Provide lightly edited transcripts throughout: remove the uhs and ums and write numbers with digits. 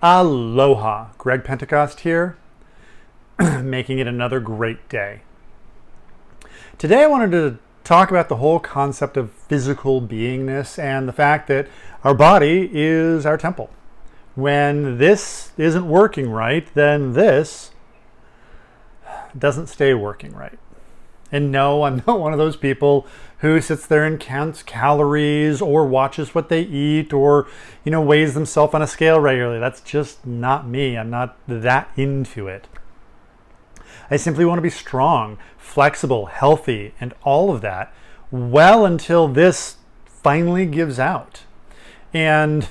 Aloha, Greg Pentecost here, making it another great day. Today I wanted to talk about the whole concept of physical beingness and the fact that our body is our temple. When this isn't working right, then this doesn't stay working right. And no, I'm not one of those people who sits there and counts calories or watches what they eat or, weighs themselves on a scale regularly. That's just not me. I'm not that into it. I simply want to be strong, flexible, healthy, and all of that well until this finally gives out. And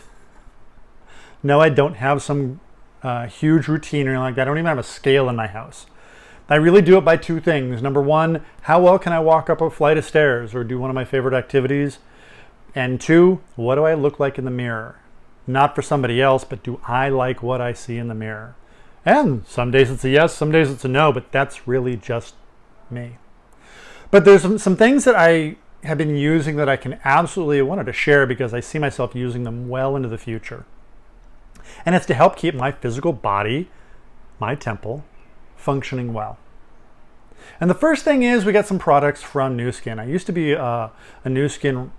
no, I don't have some huge routine or anything like that. I don't even have a scale in my house. I really do it by two things. Number one, how well can I walk up a flight of stairs or do one of my favorite activities? And two, what do I look like in the mirror? Not for somebody else, but do I like what I see in the mirror? And some days it's a yes, some days it's a no, but that's really just me. But there's some things that I have been using that I can absolutely wanted to share because I see myself using them well into the future. And it's to help keep my physical body, my temple, functioning well. And the first thing is we got some products from Nu Skin. I used to be a Nu Skin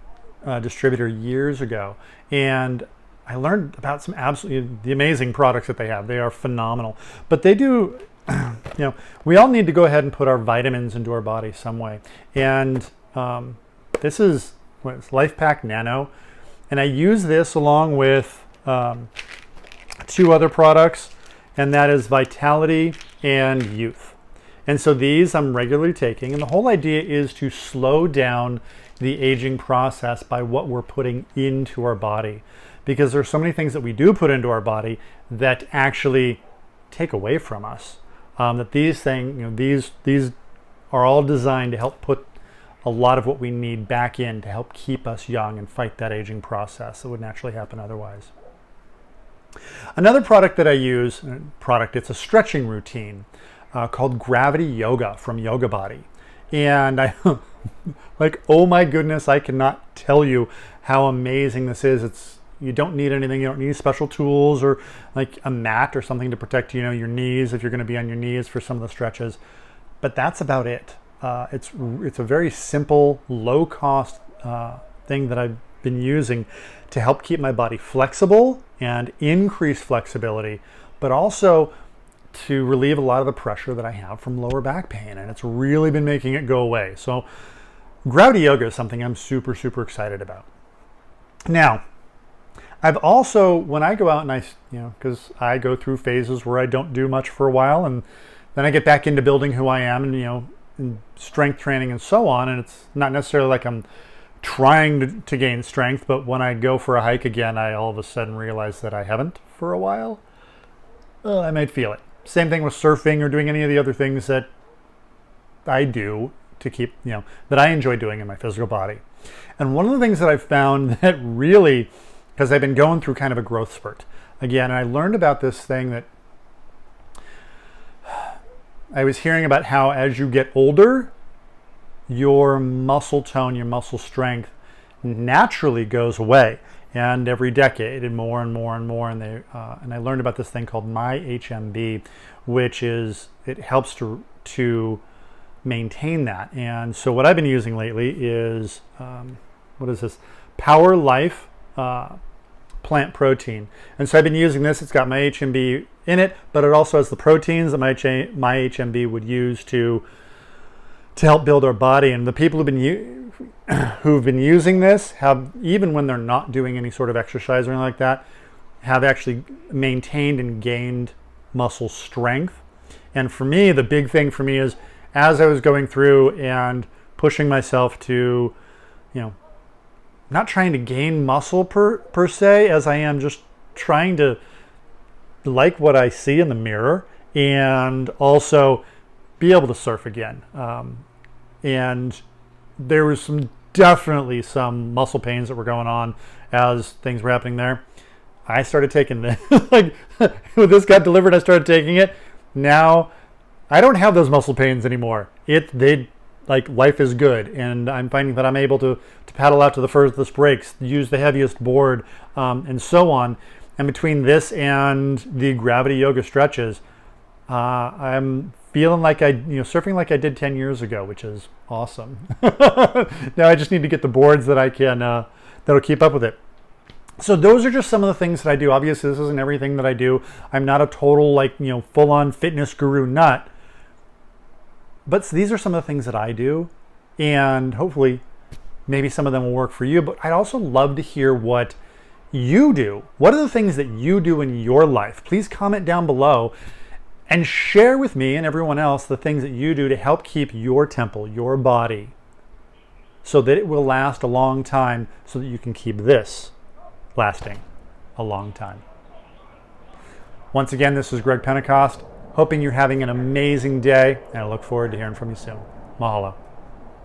distributor years ago, and I learned about some absolutely the amazing products that they have. They are phenomenal. But they do, we all need to go ahead and put our vitamins into our body some way. And this is Life Pack Nano, and I use this along with two other products, and that is Vitality and Youth. And so these I'm regularly taking, and the whole idea is to slow down the aging process by what we're putting into our body, because there's so many things that we do put into our body that actually take away from us. That these things, these are all designed to help put a lot of what we need back in to help keep us young and fight that aging process that would naturally happen otherwise. Another product that I use, it's a stretching routine called Gravity Yoga from Yoga Body. And I, oh my goodness, I cannot tell you how amazing this is. You don't need anything. You don't need special tools or like a mat or something to protect, your knees if you're going to be on your knees for some of the stretches. But that's about it. It's a very simple, low-cost thing that I've been using to help keep my body flexible and increase flexibility, but also to relieve a lot of the pressure that I have from lower back pain, and it's really been making it go away. So Gravity Yoga is something I'm super, super excited about. Now, I've also, when I go out and because I go through phases where I don't do much for a while, and then I get back into building who I am and, and strength training and so on, and it's not necessarily like I'm trying to gain strength, but when I go for a hike again, I all of a sudden realize that I haven't for a while. I might feel it. Same thing with surfing or doing any of the other things that I do to keep, that I enjoy doing in my physical body. And one of the things that I've found that really, because I've been going through kind of a growth spurt again, and I learned about this thing that I was hearing about how as you get older, your muscle tone, your muscle strength naturally goes away, and every decade, and more and more and more. And I learned about this thing called MyHMB, which it helps to maintain that. And so what I've been using lately is what is this? Power Life plant protein. And so I've been using this. It's got MyHMB in it, but it also has the proteins that MyHMB would use to help build our body. And the people who've been using this have, even when they're not doing any sort of exercise or anything like that, have actually maintained and gained muscle strength. And for me, the big thing for me is, as I was going through and pushing myself to, not trying to gain muscle per se, as I am just trying to like what I see in the mirror and also be able to surf again. And there was definitely some muscle pains that were going on as things were happening there. I started taking this, when this got delivered, I started taking it. Now I don't have those muscle pains anymore. Life is good, and I'm finding that I'm able to paddle out to the furthest breaks, use the heaviest board, and so on. And between this and the gravity yoga stretches, I'm feeling like surfing like I did 10 years ago, which is awesome. Now I just need to get the boards that I can, that'll keep up with it. So those are just some of the things that I do. Obviously, this isn't everything that I do. I'm not a total, full-on fitness guru nut. But these are some of the things that I do. And hopefully, maybe some of them will work for you. But I'd also love to hear what you do. What are the things that you do in your life? Please comment down below and share with me and everyone else the things that you do to help keep your temple, your body, so that it will last a long time, so that you can keep this lasting a long time. Once again, this is Greg Pentecost, hoping you're having an amazing day, and I look forward to hearing from you soon. Mahalo.